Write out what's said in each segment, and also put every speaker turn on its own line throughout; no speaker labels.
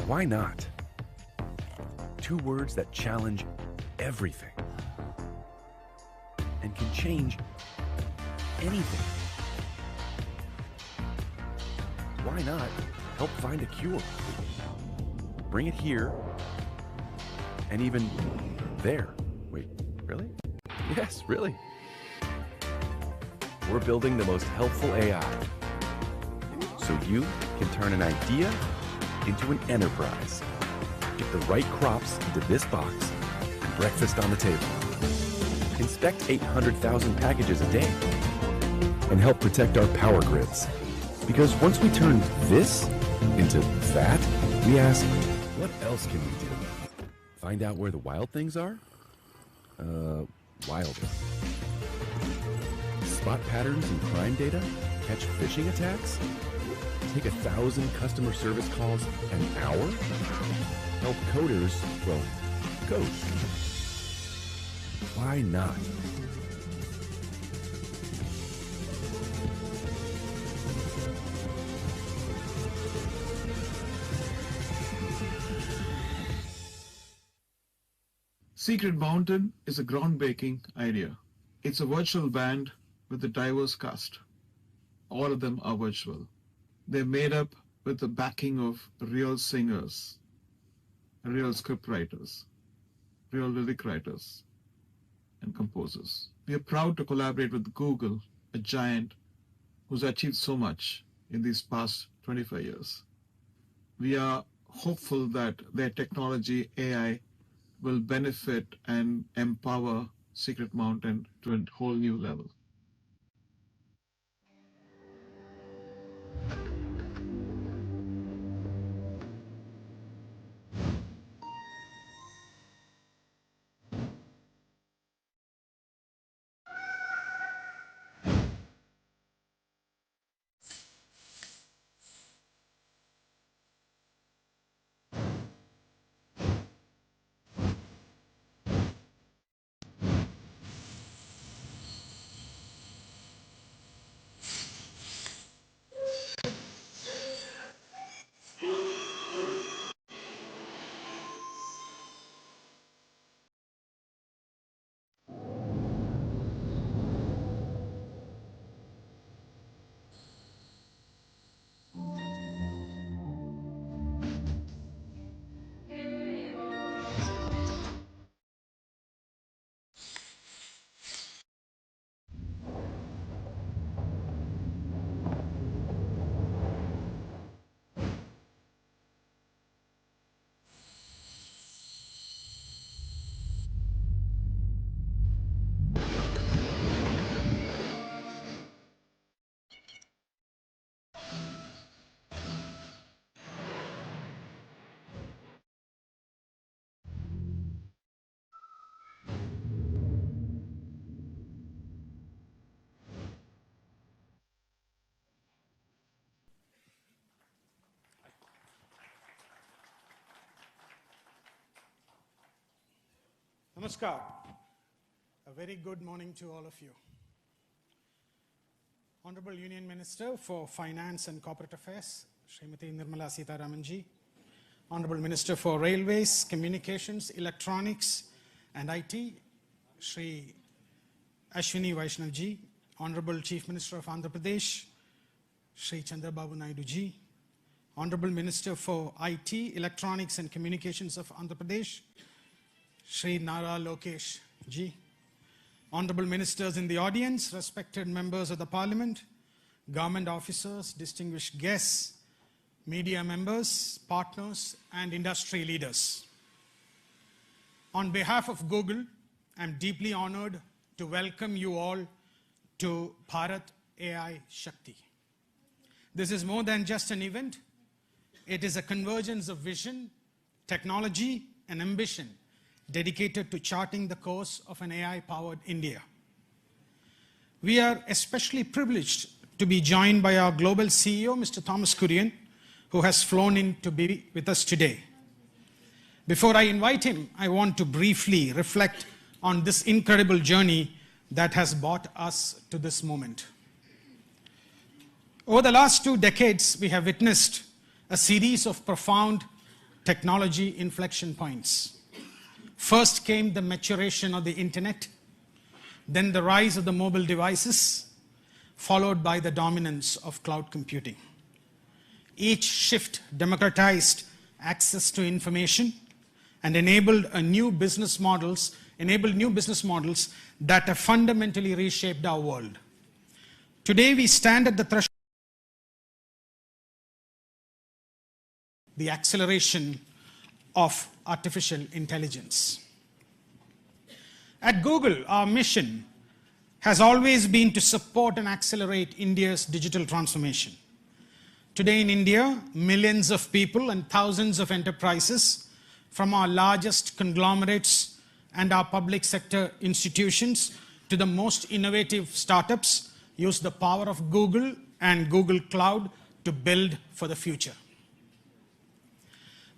Why not? Two words that challenge everything and can change anything. Why not help find a cure? Bring it here and even there. Wait, really? Yes, really. We're building the most helpful AI so you can turn an idea into an enterprise. Get the right crops into this box and breakfast on the table. Inspect 800,000 packages a day and help protect our power grids. Because once we turn this into that, we ask, what else can we do? Find out where the wild things are? Wilder. Spot patterns in crime data? Catch phishing attacks? Take 1,000 customer service calls an hour? Help coders, well, code. Why not?
Secret Mountain is a groundbreaking idea. It's a virtual band with a diverse cast. All of them are virtual. They're made up with the backing of real singers, real script writers, real lyric writers, and composers. We are proud to collaborate with Google, a giant who's achieved so much in these past 25 years. We are hopeful that their technology, AI, will benefit and empower Secret Mountain to a whole new level.
Namaskar. A very good morning to all of you. Honorable Union Minister for Finance and Corporate Affairs, Srimati Nirmala Sitharamanji. Honorable Minister for Railways, Communications, Electronics and IT, Shri Ashwini Vaishnavji. Honorable Chief Minister of Andhra Pradesh, Shri Chandrababu Naidu ji. Honorable Minister for IT, Electronics and Communications of Andhra Pradesh, Shri Nara Lokesh ji. Honorable Ministers in the audience, respected members of the Parliament, government officers, distinguished guests, media members, partners, and industry leaders. On behalf of Google, I'm deeply honored to welcome you all to Bharat AI Shakti. This is more than just an event. It is a convergence of vision, technology, and ambition dedicated to charting the course of an AI-powered India. We are especially privileged to be joined by our global CEO, Mr. Thomas Kurian, who has flown in to be with us today. Before I invite him, I want to briefly reflect on this incredible journey that has brought us to this moment. Over the last 2 decades, we have witnessed a series of profound technology inflection points. First came the maturation of the internet, then the rise of the mobile devices, followed by the dominance of cloud computing. Each shift democratized access to information and enabled new business models that have fundamentally reshaped our world. Today we stand at the threshold of the acceleration of artificial intelligence. At Google, our mission has always been to support and accelerate India's digital transformation. Today in India, millions of people and thousands of enterprises from our largest conglomerates and our public sector institutions to the most innovative startups use the power of Google and Google Cloud to build for the future.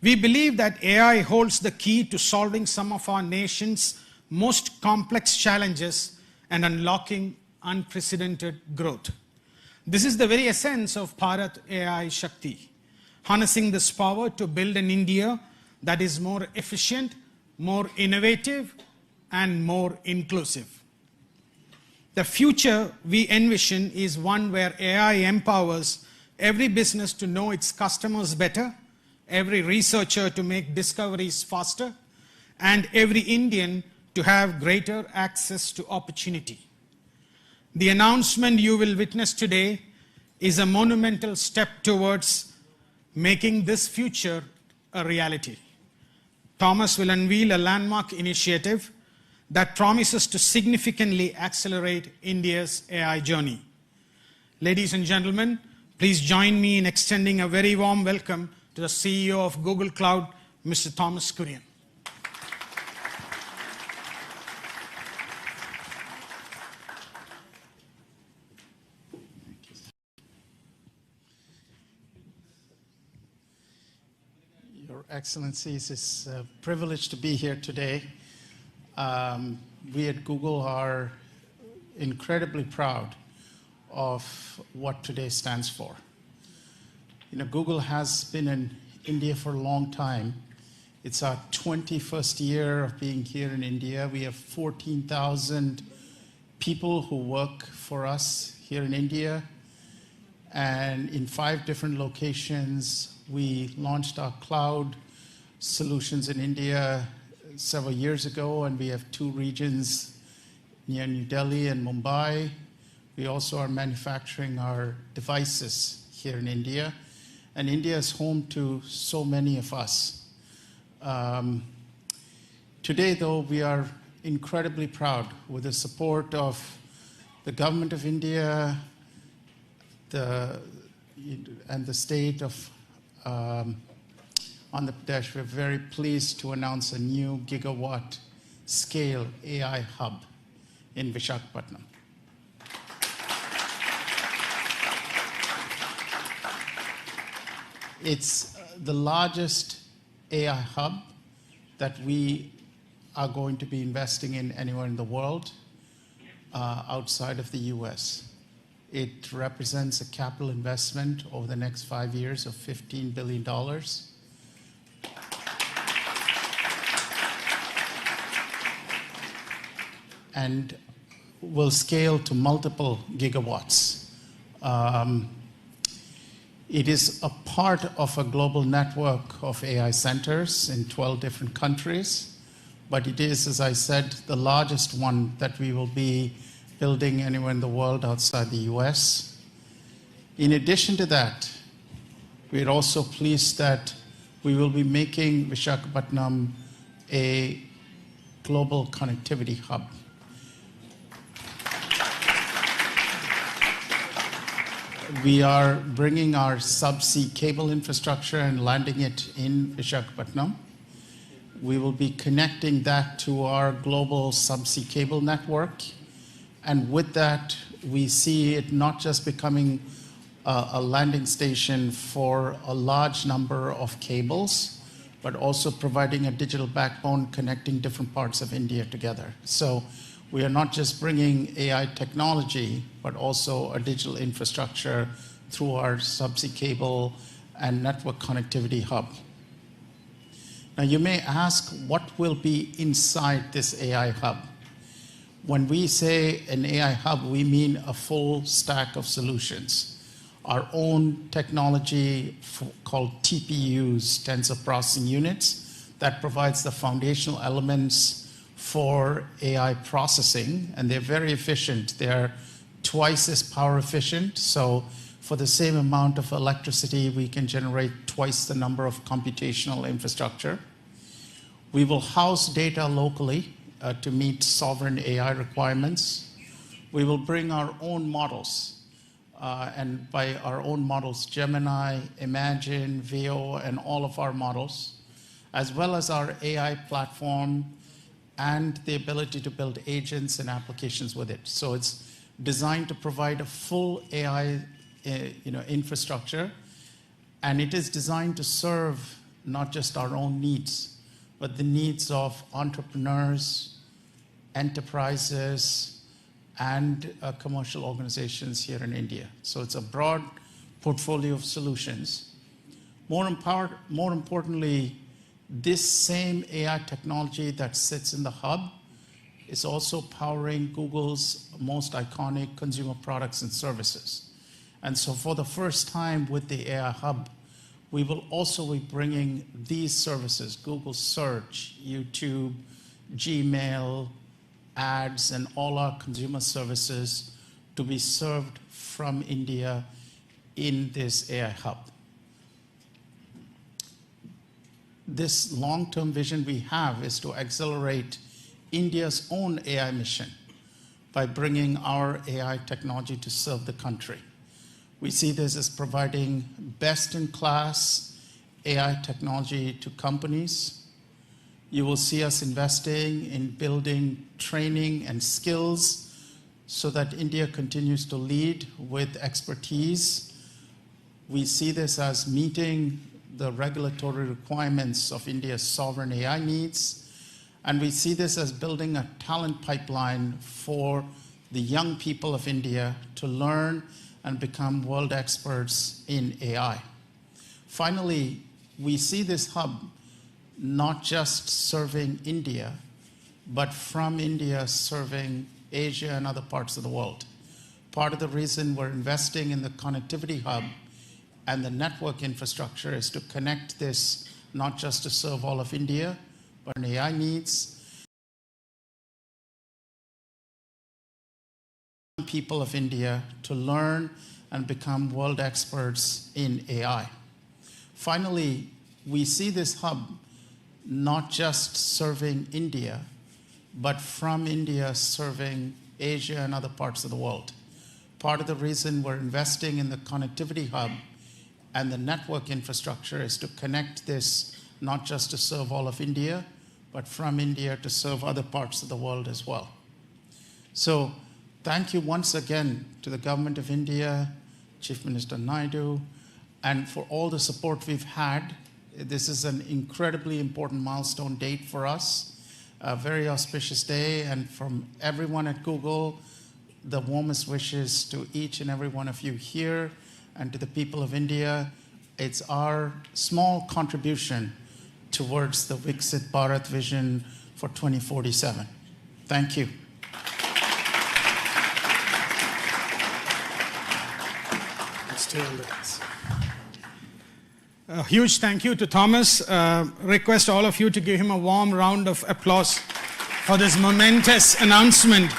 We believe that AI holds the key to solving some of our nation's most complex challenges and unlocking unprecedented growth. This is the very essence of Bharat AI Shakti, harnessing this power to build an India that is more efficient, more innovative, and more inclusive. The future we envision is one where AI empowers every business to know its customers better, every researcher to make discoveries faster, and every Indian to have greater access to opportunity. The announcement you will witness today is a monumental step towards making this future a reality. Thomas will unveil a landmark initiative that promises to significantly accelerate India's AI journey. Ladies and gentlemen, please join me in extending a very warm welcome to the CEO of Google Cloud, Mr. Thomas Kurian.
Your Excellencies, it's a privilege to be here today. We at Google are incredibly proud of what today stands for. Google has been in India for a long time. It's our 21st year of being here in India. We have 14,000 people who work for us here in India. And in 5 different locations, we launched our cloud solutions in India several years ago, and we have 2 regions near New Delhi and Mumbai. We also are manufacturing our devices here in India. And India is home to so many of us. Today, though, we are incredibly proud with the support of the government of India and the state of Andhra Pradesh. We're very pleased to announce a new gigawatt scale AI hub in Visakhapatnam. It's the largest AI hub that we are going to be investing in anywhere in the world outside of the US. It represents a capital investment over the next 5 years of $15 billion. And will scale to multiple gigawatts. It is a part of a global network of AI centers in 12 different countries, but it is, as I said, the largest one that we will be building anywhere in the world outside the US. In addition to that, we're also pleased that we will be making Visakhapatnam a global connectivity hub. We are bringing our subsea cable infrastructure and landing it in Visakhapatnam. We will be connecting that to our global subsea cable network. And with that, we see it not just becoming a landing station for a large number of cables, but also providing a digital backbone connecting different parts of India together. So we are not just bringing AI technology, but also a digital infrastructure through our subsea cable and network connectivity hub. Now, you may ask, what will be inside this AI hub? When we say an AI hub, we mean a full stack of solutions. Our own technology called TPUs, tensor processing units, that provides the foundational elements for AI processing, and they're very efficient. They're twice as power efficient, so for the same amount of electricity, we can generate twice the number of computational infrastructure. We will house data locally to meet sovereign AI requirements. We will bring our own models, and by our own models, Gemini, Imagine, Veo, and all of our models, as well as our AI platform and the ability to build agents and applications with it. So it's designed to provide a full AI infrastructure, and it is designed to serve not just our own needs, but the needs of entrepreneurs, enterprises, and commercial organizations here in India. So it's a broad portfolio of solutions. More importantly, this same AI technology that sits in the hub is also powering Google's most iconic consumer products and services. And so for the first time with the AI hub, we will also be bringing these services, Google Search, YouTube, Gmail, ads, and all our consumer services to be served from India in this AI hub. This long-term vision we have is to accelerate India's own AI mission by bringing our AI technology to serve the country. We see this as providing best-in-class AI technology to companies. You will see us investing in building training and skills so that India continues to lead with expertise. We see this as meeting the regulatory requirements of India's sovereign AI needs. And we see this as building a talent pipeline for the young people of India to learn and become world experts in AI. Finally, we see this hub not just serving India, but from India serving Asia and other parts of the world. Part of the reason we're investing in the connectivity hub and the network infrastructure is to connect this not just to serve all of India, but AI needs. People of India to learn and become world experts in AI. Finally, we see this hub not just serving India, but from India serving Asia and other parts of the world. Part of the reason we're investing in the connectivity hub and the network infrastructure is to connect this not just to serve all of India, but from India to serve other parts of the world as well. So thank you once again to the Government of India, Chief Minister Naidu, and for all the support we've had. This is an incredibly important milestone date for us, a very auspicious day, and from everyone at Google, the warmest wishes to each and every one of you here, and to the people of India. It's our small contribution towards the Viksit Bharat vision for 2047. Thank you.
A huge thank you to Thomas. Request all of you to give him a warm round of applause for this momentous announcement.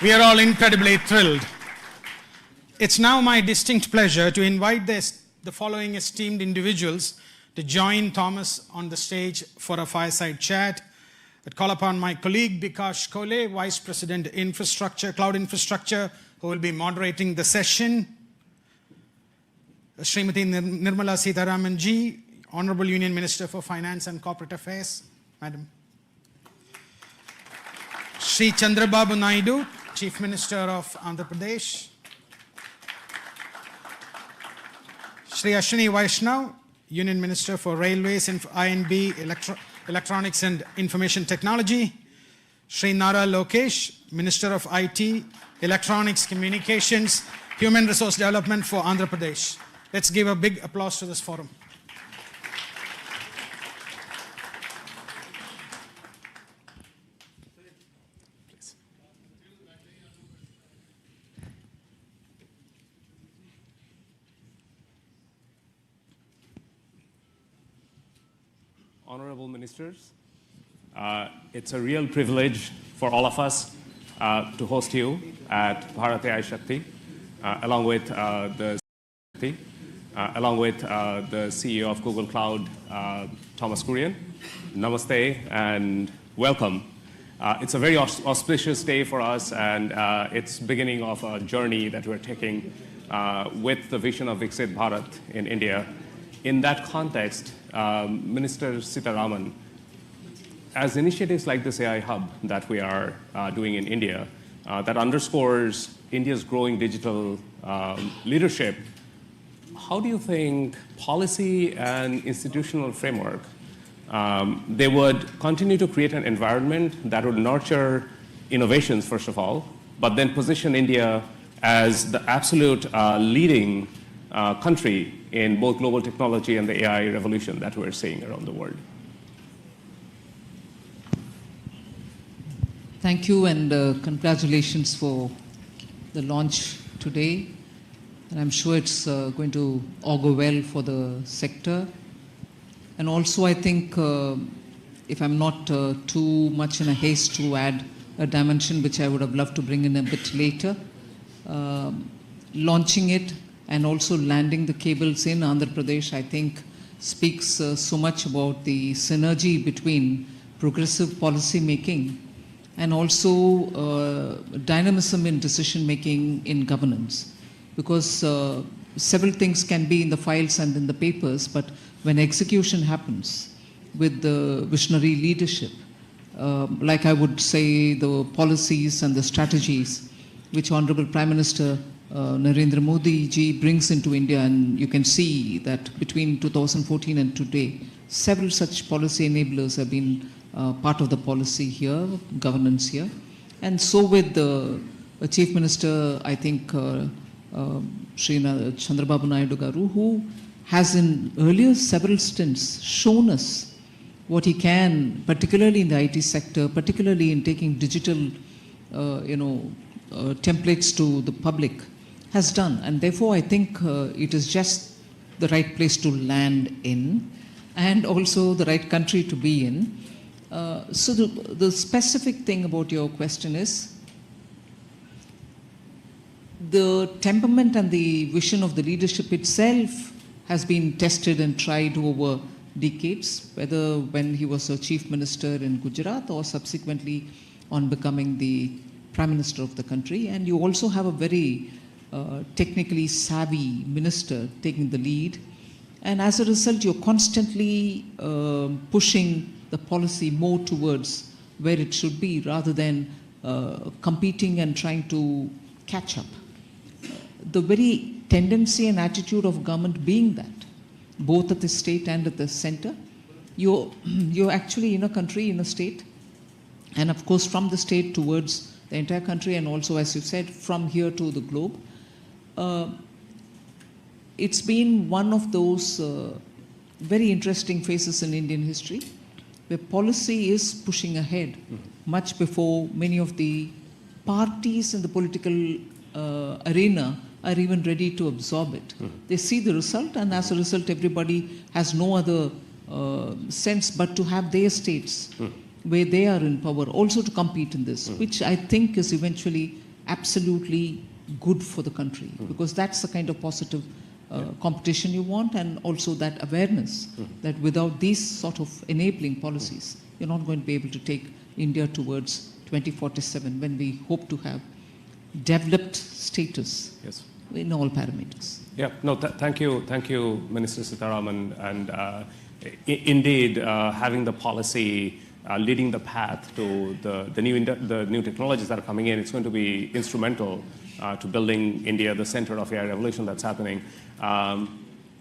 We are all incredibly thrilled. It's now my distinct pleasure to invite the following esteemed individuals to join Thomas on the stage for a fireside chat. I'd call upon my colleague Bikash Kole, Vice President Infrastructure, Cloud Infrastructure, who will be moderating the session. Srimati Nirmala Sitharaman ji, Honorable Union Minister for Finance and Corporate Affairs. Madam. Shri Chandrababu Naidu, Chief Minister of Andhra Pradesh. Shri Ashwini Vaishnav, Union Minister for Railways and I&B, Electronics and Information Technology. Shri Nara Lokesh, Minister of IT, Electronics, Communications, Human Resource Development for Andhra Pradesh. Let's give a big applause to this forum.
honorable ministers. It's a real privilege for all of us to host you at Bharat AI Shakti, along with the CEO of Google Cloud, Thomas Kurian. Namaste and welcome. It's a very auspicious day for us, and it's beginning of a journey that we're taking with the vision of Viksit Bharat in India. In that context, Minister Sitaraman, as initiatives like this AI Hub that we are doing in India, that underscores India's growing digital leadership, how do you think policy and institutional framework, they would continue to create an environment that would nurture innovations, first of all, but then position India as the absolute leading country in both global technology and the AI revolution that we're seeing around the world?
Thank you, and congratulations for the launch today. And I'm sure it's going to augur well for the sector. And also, I think, if I'm not too much in a haste to add a dimension which I would have loved to bring in a bit later, launching it and also landing the cables in Andhra Pradesh, I think, speaks so much about the synergy between progressive policy making and also dynamism in decision making in governance. Because several things can be in the files and in the papers, but when execution happens with the visionary leadership, like I would say the policies and the strategies which Honorable Prime Minister Narendra Modi ji brings into India, and you can see that between 2014 and today, several such policy enablers have been part of the policy here, governance here. And so with the Chief Minister, I think, Shri Chandrababu Naidu Garu, who has in earlier several stints shown us what he can, particularly in the IT sector, particularly in taking digital, templates to the public, has done. And therefore, I think it is just the right place to land in, and also the right country to be in. So the specific thing about your question is, the temperament and the vision of the leadership itself has been tested and tried over decades, whether when he was a chief minister in Gujarat or subsequently on becoming the prime minister of the country. And you also have a very technically savvy minister taking the lead. And as a result, you're constantly pushing the policy more towards where it should be, rather than competing and trying to catch up. The very tendency and attitude of government being that, both at the state and at the center, you're actually in a country, in a state, and of course from the state towards the entire country, and also, as you said, from here to the globe. It's been one of those very interesting phases in Indian history, where policy is pushing ahead much before many of the parties in the political arena are even ready to absorb it. They see the result, and as a result, everybody has no other sense but to have their states where they are in power also to compete in this, which I think is eventually absolutely good for the country, because that's the kind of positive competition you want, and also that awareness that without these sort of enabling policies, you're not going to be able to take India towards 2047, when we hope to have developed status in all parameters.
Yeah, no, thank you, Minister Sitaraman. And indeed, having the policy leading the path to the new technologies that are coming in, it's going to be instrumental to building India, the center of AI revolution that's happening.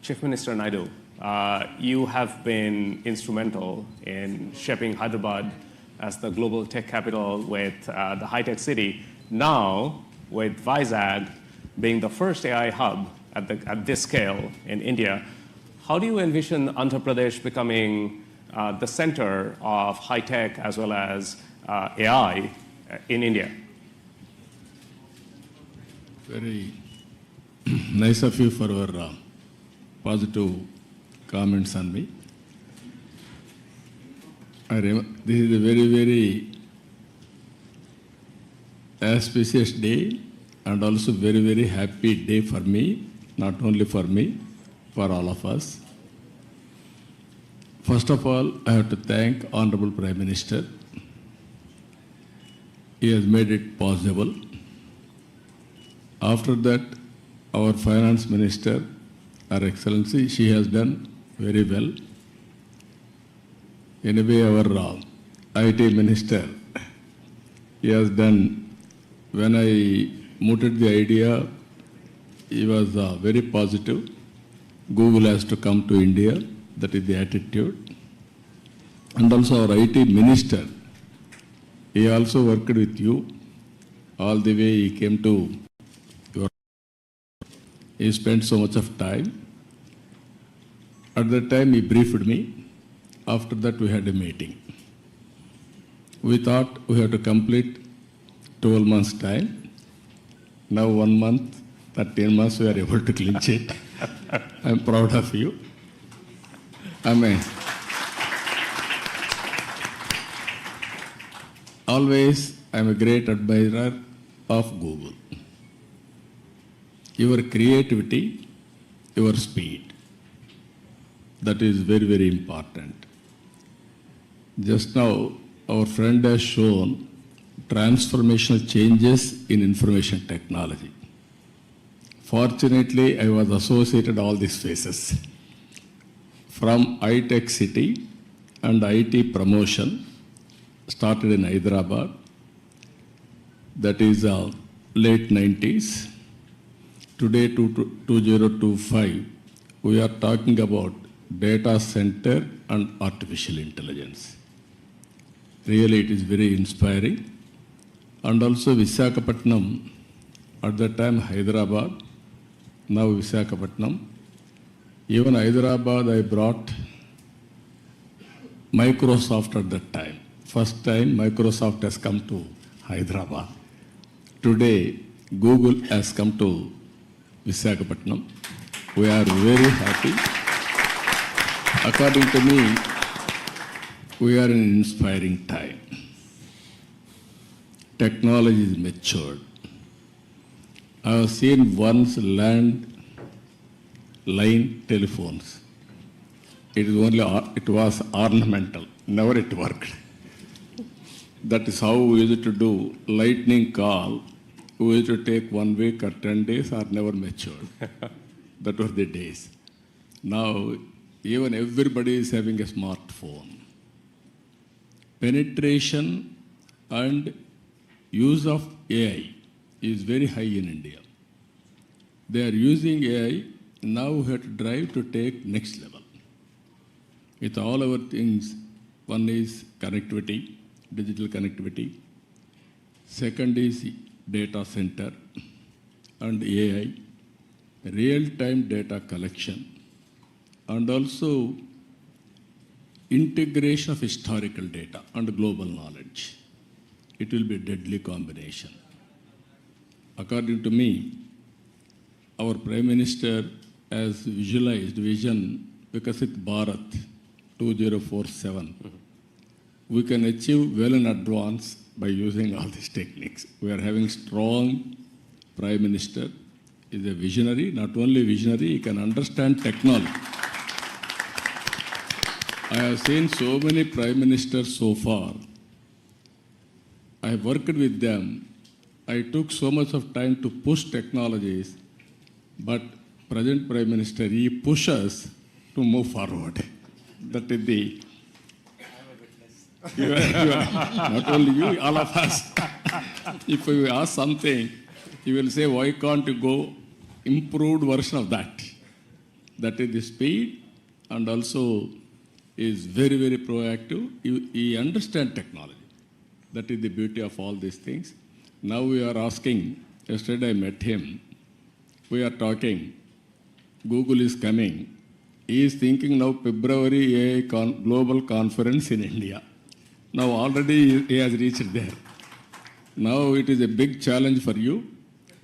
Chief Minister Naidu, you have been instrumental in shaping Hyderabad as the global tech capital with the high-tech city. Now, with Vizag being the first AI hub at this scale in India, how do you envision Andhra Pradesh becoming the center of high-tech as well as AI in India?
Very nice of you for your positive comments on me. This is a very, very auspicious day and also very, very happy day for me, not only for me, for all of us. First of all, I have to thank Honorable Prime Minister. He has made it possible. After that, our Finance Minister, Her Excellency, she has done very well. In a way, our IT Minister, he has done, when I mooted the idea, he was very positive. Google has to come to India. That is the attitude. And also our IT Minister, he also worked with you all the way he came to your. He spent so much of time. At that time, he briefed me. After that, we had a meeting. We thought we have to complete 12 months' time. Now 1 month, 13 months, we are able to clinch it. I'm proud of you. Amen. Always, I'm a great admirer of Google. Your creativity, your speed, that is very, very important. Just now, our friend has shown transformational changes in information technology. Fortunately, I was associated all these phases. From iTech City and IT promotion, started in Hyderabad, that is late 90s. Today, 2025, we are talking about data center and artificial intelligence. Really, it is very inspiring. And also Visakhapatnam, at that time Hyderabad, now Visakhapatnam. Even Hyderabad, I brought Microsoft at that time. First time Microsoft has come to Hyderabad. Today, Google has come to Visakhapatnam. We are very happy. According to me, we are in an inspiring time. Technology is matured. I have seen once landline telephones. It was ornamental, never it worked. That is how we used to do lightning call. We used to take 1 week or 10 days or never matured. That were the days. Now, even everybody is having a smartphone. Penetration and use of AI is very high in India. They are using AI, now we have to drive to take next level. With all our things, one is connectivity, digital connectivity. Second is data center and AI, real-time data collection, and also integration of historical data and global knowledge. It will be a deadly combination. According to me, our Prime Minister has visualized vision Vikasit Bharat 2047. We can achieve well in advance by using all these techniques. We are having strong Prime Minister. He is a visionary, not only visionary, he can understand technology. I have seen so many Prime Ministers so far. I have worked with them. I took so much of time to push technologies, but present Prime Minister, he pushes to move forward. That is the... not only you, all of us. If you ask something, he will say, why can't you go improved version of that? That is the speed, and also is very, very proactive. He understands technology. That is the beauty of all these things. Now we are asking, yesterday I met him, we are talking, Google is coming. He is thinking now February AI global conference in India. Now already he has reached there. Now it is a big challenge for you.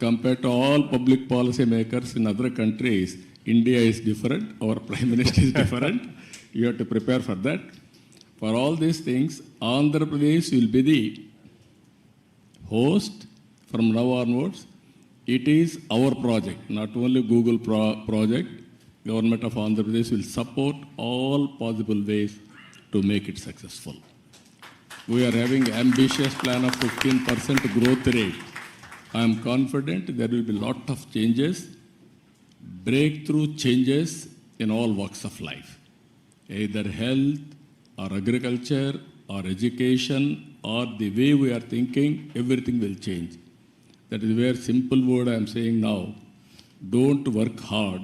Compared to all public policy makers in other countries, India is different, our Prime Minister is different. You have to prepare for that. For all these things, Andhra Pradesh will be the host from now onwards. It is our project, not only Google project. Government of Andhra Pradesh will support all possible ways to make it successful. We are having ambitious plan of 15% growth rate. I am confident there will be lot of changes, breakthrough changes in all walks of life, either health or agriculture or education or the way we are thinking, everything will change. That is where simple word I am saying now, don't work hard,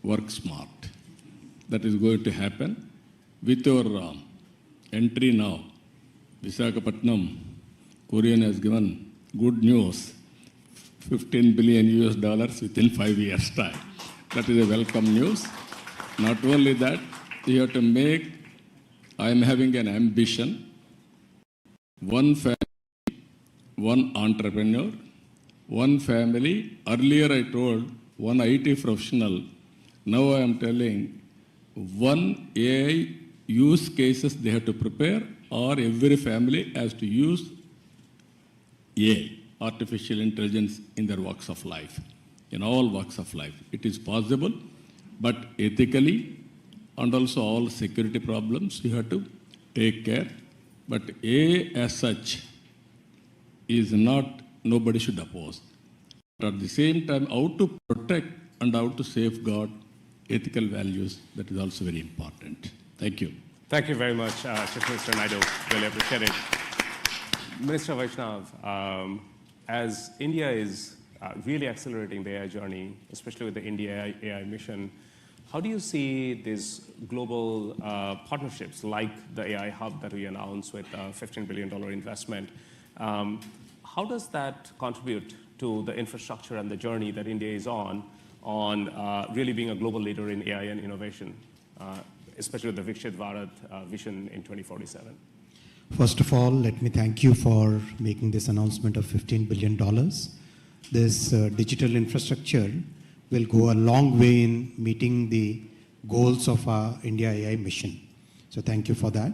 work smart. That is going to happen. With your entry now, Visakhapatnam, Korean has given good news, $15 billion within 5 years' time. That is a welcome news. Not only that, you have to make, I am having an ambition, one family, one entrepreneur, one family. Earlier I told one IT professional. Now I am telling one AI use cases they have to prepare, or every family has to use AI, artificial intelligence, in their walks of life, in all walks of life. It is possible, but ethically and also all security problems you have to take care. But AI as such is not, nobody should oppose. But at the same time, how to protect and how to safeguard ethical values, that is also very important. Thank you.
Thank you very much, Chief Minister Naidu. Really appreciate it. Minister Vaishnav, as India is really accelerating the AI journey, especially with the India AI mission, how do you see these global partnerships like the AI hub that we announced with a $15 billion investment? How does that contribute to the infrastructure and the journey that India is on really being a global leader in AI and innovation, especially with the Viksit Bharat vision in 2047?
First of all, let me thank you for making this announcement of $15 billion. This digital infrastructure will go a long way in meeting the goals of our India AI mission. So thank you for that.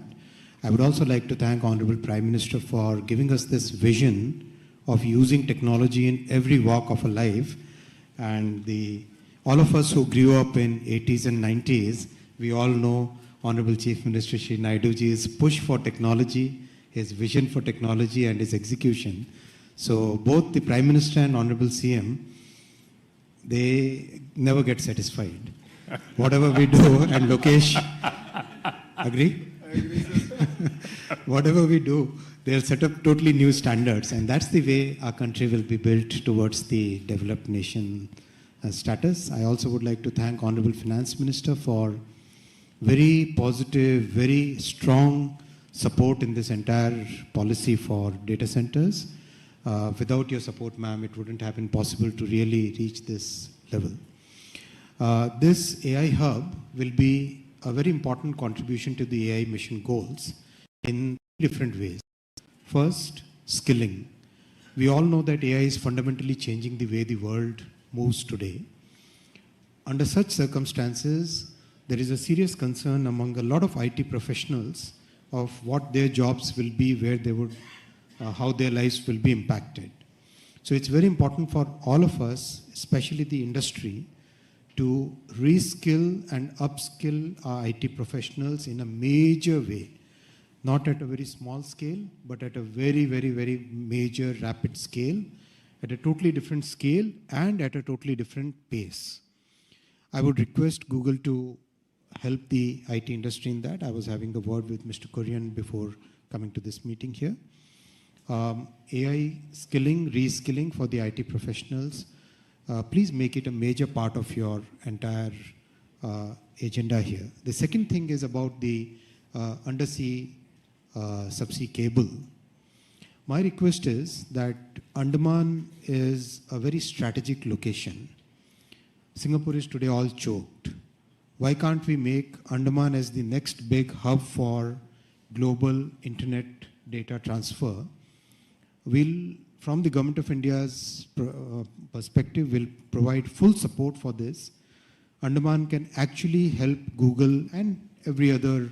I would also like to thank Honorable Prime Minister for giving us this vision of using technology in every walk of a life. And all of us who grew up in 80s and 90s, we all know Honorable Chief Minister Shri Naiduji's push for technology, his vision for technology and his execution. So both the Prime Minister and Honorable CM, they never get satisfied. Whatever we do, and Lokesh, agree? I agree, sir. Whatever we do, they'll set up totally new standards, and that's the way our country will be built towards the developed nation status. I also would like to thank Honorable Finance Minister for very positive, very strong support in this entire policy for data centers. Without your support, ma'am, it wouldn't have been possible to really reach this level. This AI hub will be a very important contribution to the AI mission goals in different ways. First, skilling. We all know that AI is fundamentally changing the way the world moves today. Under such circumstances, there is a serious concern among a lot of IT professionals of what their jobs will be, where they would, how their lives will be impacted. So it's very important for all of us, especially the industry, to reskill and upskill our IT professionals in a major way. Not at a very small scale, but at a very, very, very major, rapid scale, at a totally different scale and at a totally different pace. I would request Google to help the IT industry in that. I was having a word with Mr. Korean before coming to this meeting here. AI skilling, reskilling for the IT professionals, please make it a major part of your entire agenda here. The second thing is about the undersea subsea cable. My request is that Andaman is a very strategic location. Singapore is today all choked. Why can't we make Andaman as the next big hub for global internet data transfer? We'll, from the Government of India's perspective, will provide full support for this. Andaman can actually help Google and every other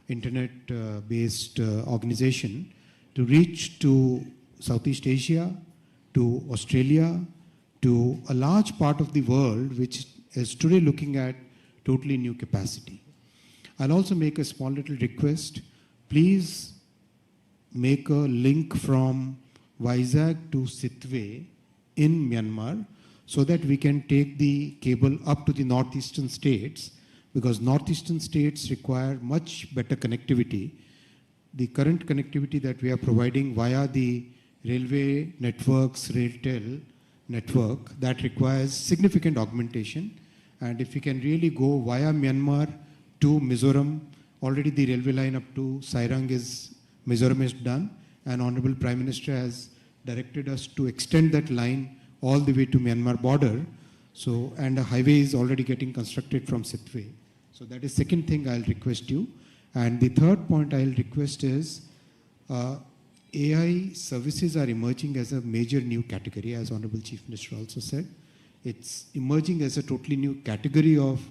internet-based organization to reach to Southeast Asia, to Australia, to a large part of the world which is today looking at totally new capacity. I'll also make a small little request. Please make a link from Vizag to Sitwe in Myanmar so that we can take the cable up to the northeastern states, because northeastern states require much better connectivity. The current connectivity that we are providing via the railway networks, RailTel network, that requires significant augmentation. And if we can really go via Myanmar to Mizoram, already the railway line up to Sairang is, Mizoram is done, and Honorable Prime Minister has directed us to extend that line all the way to Myanmar border. So, and a highway is already getting constructed from Sitwe. So that is second thing I'll request you. And the third point I'll request is, AI services are emerging as a major new category, as Honorable Chief Minister also said. It's emerging as a totally new category of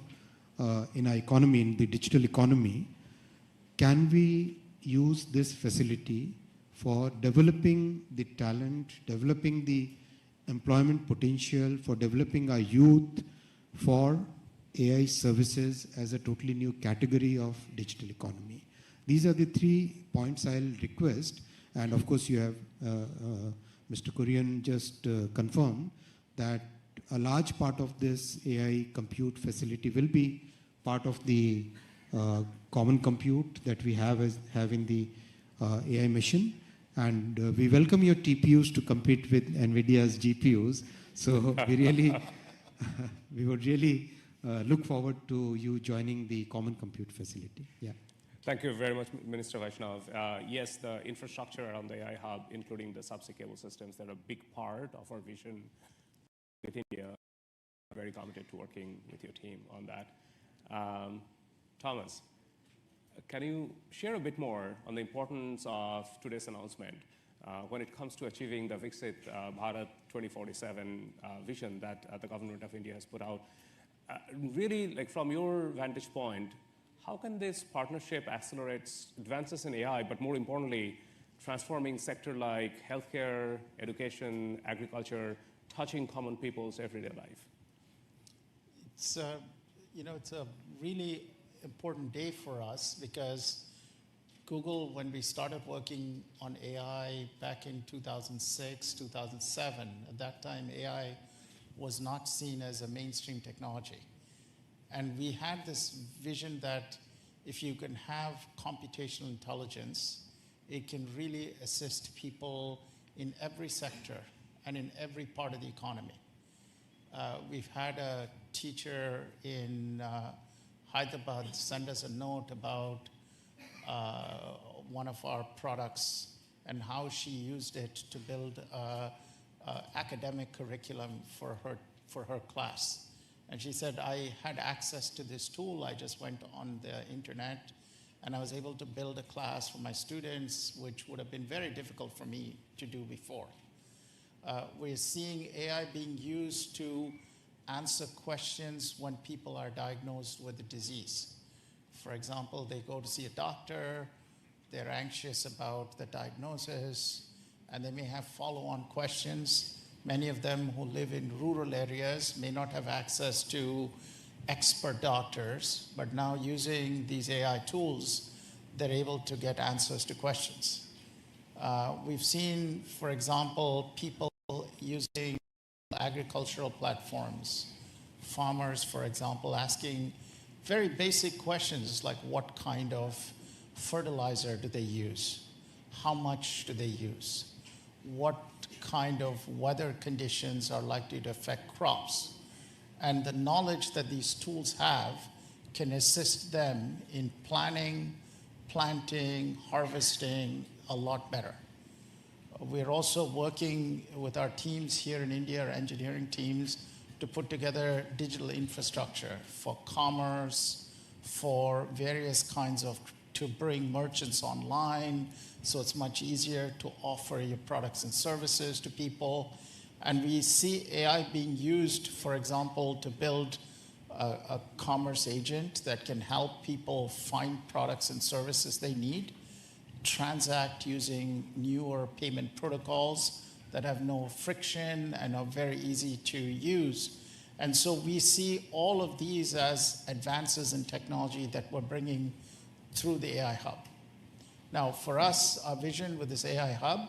in our economy, in the digital economy. Can we use this facility for developing the talent, developing the employment potential, for developing our youth, for AI services as a totally new category of digital economy? These are the 3 points I'll request. And of course, you have Mr. Kurian just confirmed that a large part of this AI compute facility will be part of the common compute that we have in the AI mission. And we welcome your TPUs to compete with NVIDIA's GPUs. So we would really look forward to you joining the common compute facility. Yeah.
Thank you very much, Minister Vaishnav. Yes, the infrastructure around the AI hub, including the subsea cable systems, they're a big part of our vision with India. I'm very committed to working with your team on that. Thomas, can you share a bit more on the importance of today's announcement when it comes to achieving the Viksit Bharat 2047 vision that the government of India has put out? Really, like from your vantage point, how can this partnership accelerate advances in AI, but more importantly, transforming sector like healthcare, education, agriculture, touching common people's everyday life?
It's a really important day for us because Google, when we started working on AI back in 2006, 2007, at that time AI was not seen as a mainstream technology. And we had this vision that if you can have computational intelligence, it can really assist people in every sector and in every part of the economy. We've had a teacher in Hyderabad send us a note about one of our products and how she used it to build an academic curriculum for her class. And she said, I had access to this tool. I just went on the internet and I was able to build a class for my students, which would have been very difficult for me to do before. We're seeing AI being used to answer questions when people are diagnosed with a disease. For example, they go to see a doctor, they're anxious about the diagnosis, and they may have follow-on questions. Many of them who live in rural areas may not have access to expert doctors, but now using these AI tools, they're able to get answers to questions. We've seen, for example, people using agricultural platforms, farmers, for example, asking very basic questions like what kind of fertilizer do they use? How much do they use? What kind of weather conditions are likely to affect crops? And the knowledge that these tools have can assist them in planning, planting, harvesting a lot better. We're also working with our teams here in India, our engineering teams, to put together digital infrastructure for commerce, for various kinds of, to bring merchants online, so it's much easier to offer your products and services to people. And we see AI being used, for example, to build a commerce agent that can help people find products and services they need, transact using newer payment protocols that have no friction and are very easy to use. And so we see all of these as advances in technology that we're bringing through the AI Hub. Now, for us, our vision with this AI Hub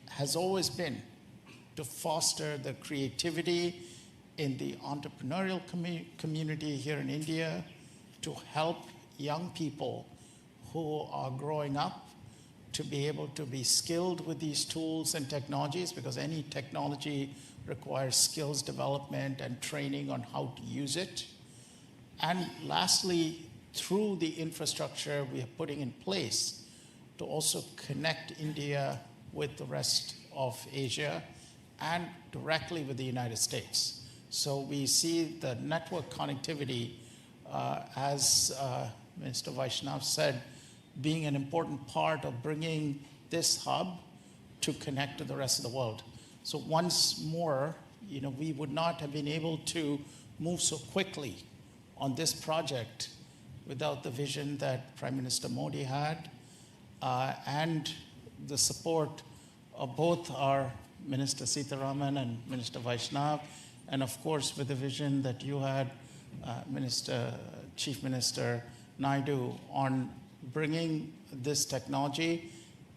has always been to foster the creativity in the entrepreneurial community here in India, to help young people who are growing up to be able to be skilled with these tools and technologies, because any technology requires skills development and training on how to use it. And lastly, through the infrastructure we are putting in place to also connect India with the rest of Asia and directly with the United States. So we see the network connectivity, as Minister Vaishnav said, being an important part of bringing this hub to connect to the rest of the world. So once more, we would not have been able to move so quickly on this project without the vision that Prime Minister Modi had, and the support of both our Minister Sitharaman and Minister Vaishnav, and of course with the vision that you had, Chief Minister Naidu, on bringing this technology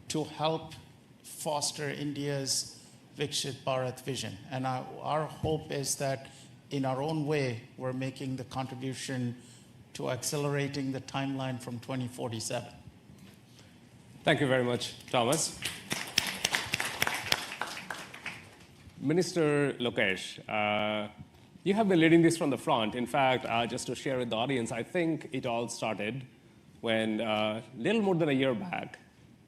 to help foster India's Viksit Bharat vision. And our hope is that in our own way, we're making the contribution to accelerating the timeline from 2047.
Thank you very much, Thomas. Minister Lokesh, you have been leading this from the front. In fact, just to share with the audience, I think it all started when, little more than a year back,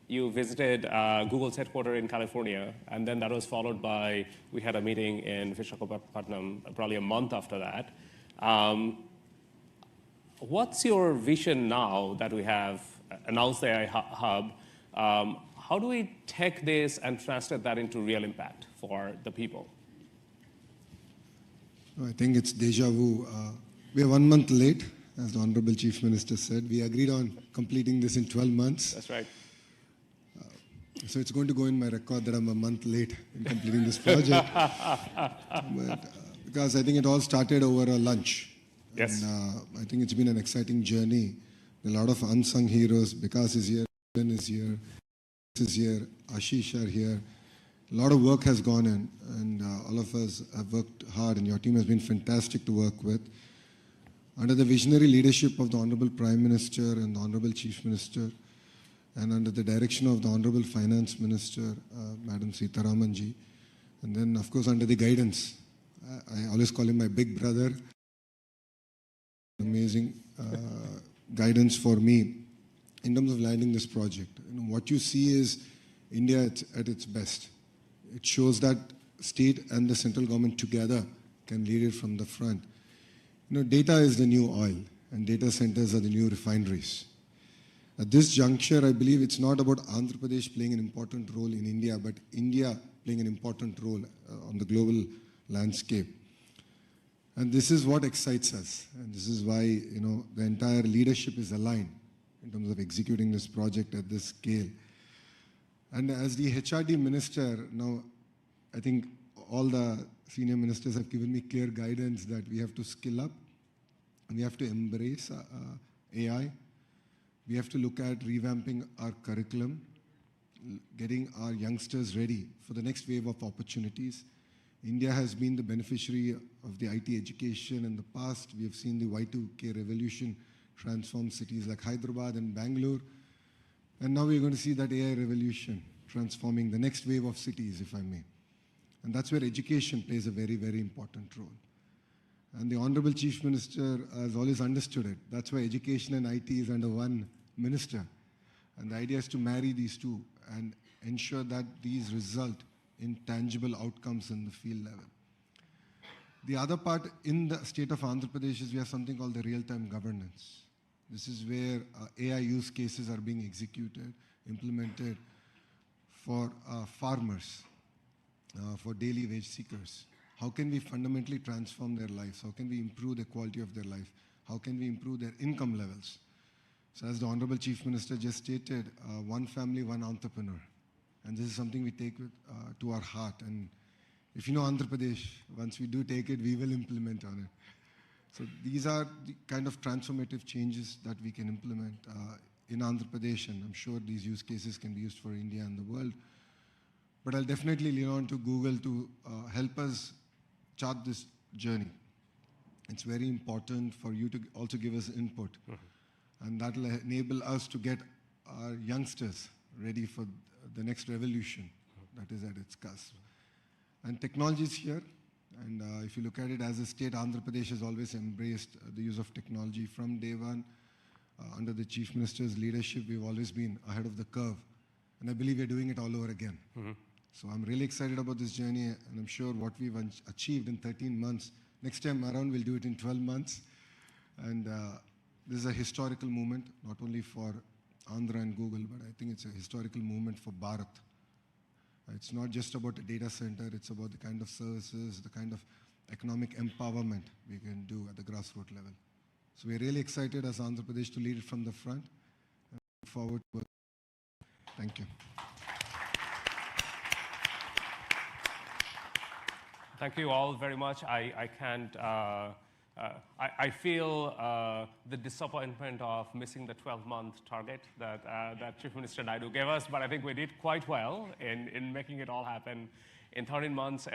you visited Google's headquarters in California, and then that was followed by, we had a meeting in Visakhapatnam probably a month after that. What's your vision now that we have announced the AI Hub? How do we take this and translate that into real impact for the people?
I think it's deja vu. We are 1 month late, as the Honorable Chief Minister said. We agreed on completing this in 12 months.
That's right.
So it's going to go in my record that I'm a month late in completing this project. Because I think it all started over a lunch.
Yes.
And I think it's been an exciting journey. A lot of unsung heroes. Vikas is here, Ben is here, Ashish are here. A lot of work has gone in, and all of us have worked hard, and your team has been fantastic to work with. Under the visionary leadership of the Honorable Prime Minister and the Honorable Chief Minister, and under the direction of the Honorable Finance Minister, Madam Sitharaman ji, and then of course under the guidance, I always call him my big brother, amazing guidance for me in terms of landing this project. What you see is India at its best. It shows that state and the central government together can lead it from the front. Data is the new oil, and data centers are the new refineries. At this juncture, I believe it's not about Andhra Pradesh playing an important role in India, but India playing an important role on the global landscape. And this is what excites us. And this is why, the entire leadership is aligned in terms of executing this project at this scale. And as the HRD minister, now I think all the senior ministers have given me clear guidance that we have to skill up, we have to embrace AI. We have to look at revamping our curriculum, getting our youngsters ready for the next wave of opportunities. India has been the beneficiary of the IT education in the past. We have seen the Y2K revolution transform cities like Hyderabad and Bangalore. And now we're going to see that AI revolution transforming the next wave of cities, if I may. And that's where education plays a very, very important role. And the Honorable Chief Minister has always understood it. That's why education and IT is under one minister. And the idea is to marry these two and ensure that these result in tangible outcomes in the field level. The other part in the state of Andhra Pradesh is we have something called the real-time governance. This is where AI use cases are being executed, implemented for farmers, for daily wage seekers. how can we fundamentally transform their lives? How can we improve the quality of their life? How can we improve their income levels? So as the Honorable Chief Minister just stated, one family, one entrepreneur. And this is something we take to our heart. And if you know Andhra Pradesh, once we do take it, we will implement on it. So these are the kind of transformative changes that we can implement in Andhra Pradesh, and I'm sure these use cases can be used for India and the world. But I'll definitely lean on to Google to help us chart this journey. It's very important for you to also give us input. And that will enable us to get our youngsters ready for the next revolution that is at its cusp. And technology is here. And if you look at it as a state, Andhra Pradesh has always embraced the use of technology from day one. Under the Chief Minister's leadership, we've always been ahead of the curve. And I believe we're doing it all over again. So I'm really excited about this journey, and I'm sure what we've achieved in 13 months, next time around we'll do it in 12 months. And this is a historical moment, not only for Andhra and Google, but I think it's a historical moment for Bharat. It's not just about a data center, it's about the kind of services, the kind of economic empowerment we can do at the grassroots level. So we're really excited as Andhra Pradesh to lead it from the front. And look forward to it. Thank you.
Thank you all very much. I can't, I feel the disappointment of missing the 12-month target that Chief Minister Naidu gave us, but I think we did quite well in making it all happen. In 13 months,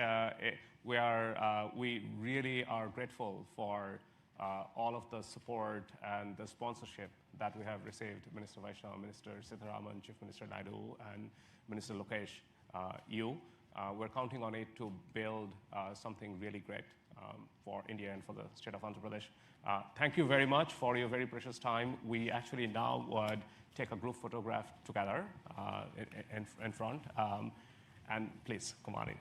we really are grateful for all of the support and the sponsorship that we have received. Minister Vaishnav, Minister Sitharaman, Chief Minister Naidu, and Minister Lokesh, you. We're counting on it to build something really great for India and for the state of Andhra Pradesh. Thank you very much for your very precious time. We actually now would take a group photograph together in front. And please, come on in.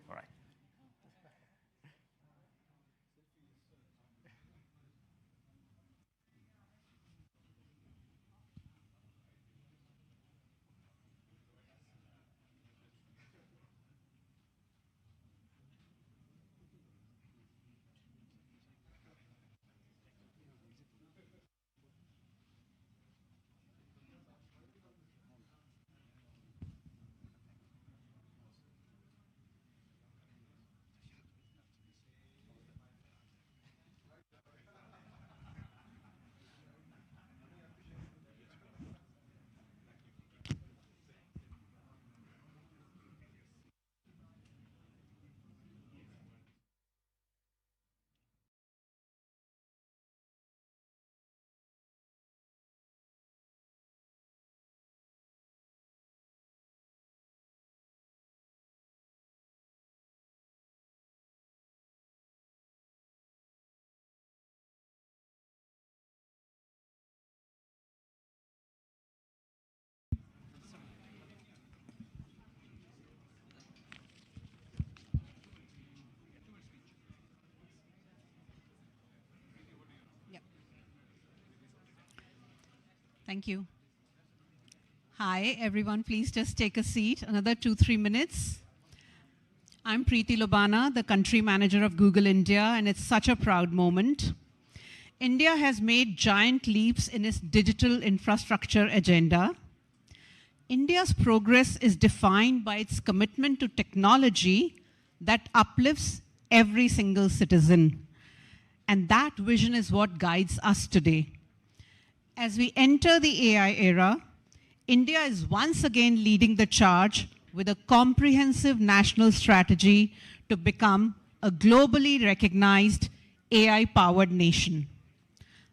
All right.
Thank you. Hi, everyone. Please just take a seat. Another 2-3 minutes. I'm Preeti Lobana, the country manager of Google India, and it's such a proud moment. India has made giant leaps in its digital infrastructure agenda. India's progress is defined by its commitment to technology that uplifts every single citizen. And that vision is what guides us today. As we enter the AI era, India is once again leading the charge with a comprehensive national strategy to become a globally recognized AI-powered nation.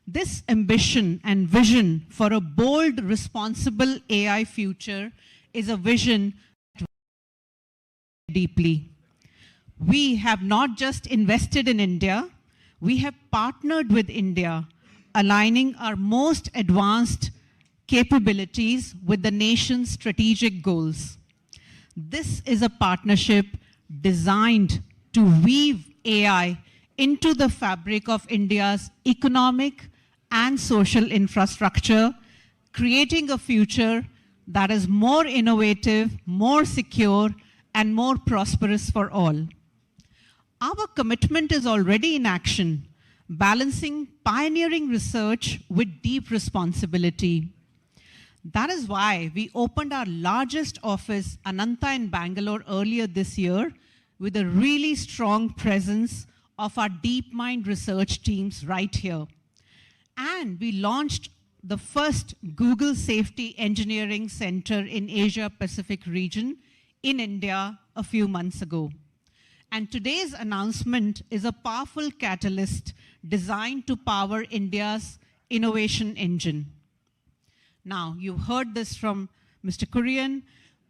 This ambition and vision for a bold, responsible AI future is a vision that we deeply. we have not just invested in India, we have partnered with India, aligning our most advanced capabilities with the nation's strategic goals. This is a partnership designed to weave AI into the fabric of India's economic and social infrastructure, creating a future that is more innovative, more secure, and more prosperous for all. Our commitment is already in action, balancing pioneering research with deep responsibility. That is why we opened our largest office, Ananta in Bangalore, earlier this year, with a really strong presence of our DeepMind research teams right here. And we launched the first Google Safety Engineering Center in Asia Pacific region in India a few months ago. And today's announcement is a powerful catalyst designed to power India's innovation engine. Now, you've heard this from Mr. Kurian.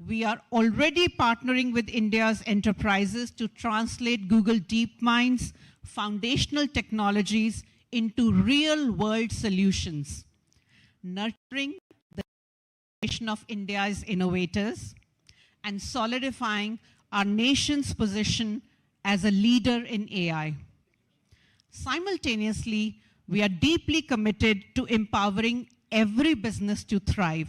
We are already partnering with India's enterprises to translate Google DeepMind's foundational technologies into real-world solutions, nurturing the generation of India's innovators and solidifying our nation's position as a leader in AI. Simultaneously, we are deeply committed to empowering every business to thrive.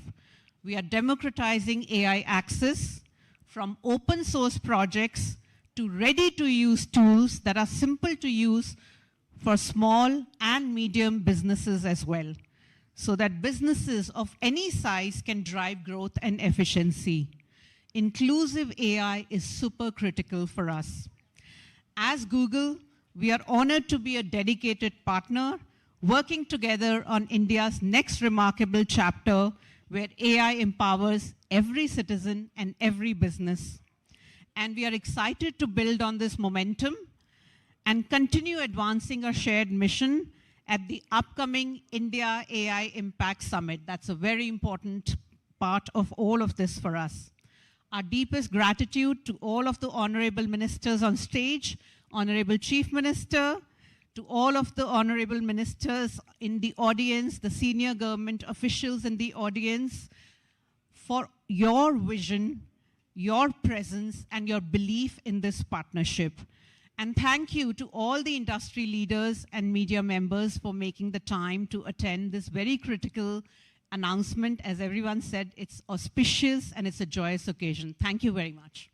We are democratizing AI access from open source projects to ready-to-use tools that are simple to use for small and medium businesses as well, so that businesses of any size can drive growth and efficiency. Inclusive AI is super critical for us. As Google, we are honored to be a dedicated partner, working together on India's next remarkable chapter where AI empowers every citizen and every business. And we are excited to build on this momentum and continue advancing our shared mission at the upcoming India AI Impact Summit. That's a very important part of all of this for us. Our deepest gratitude to all of the honorable ministers on stage, Honorable Chief Minister, to all of the honorable ministers in the audience, the senior government officials in the audience, for your vision, your presence, and your belief in this partnership. And thank you to all the industry leaders and media members for making the time to attend this very critical announcement. As everyone said, it's auspicious and it's a joyous occasion. Thank you very much.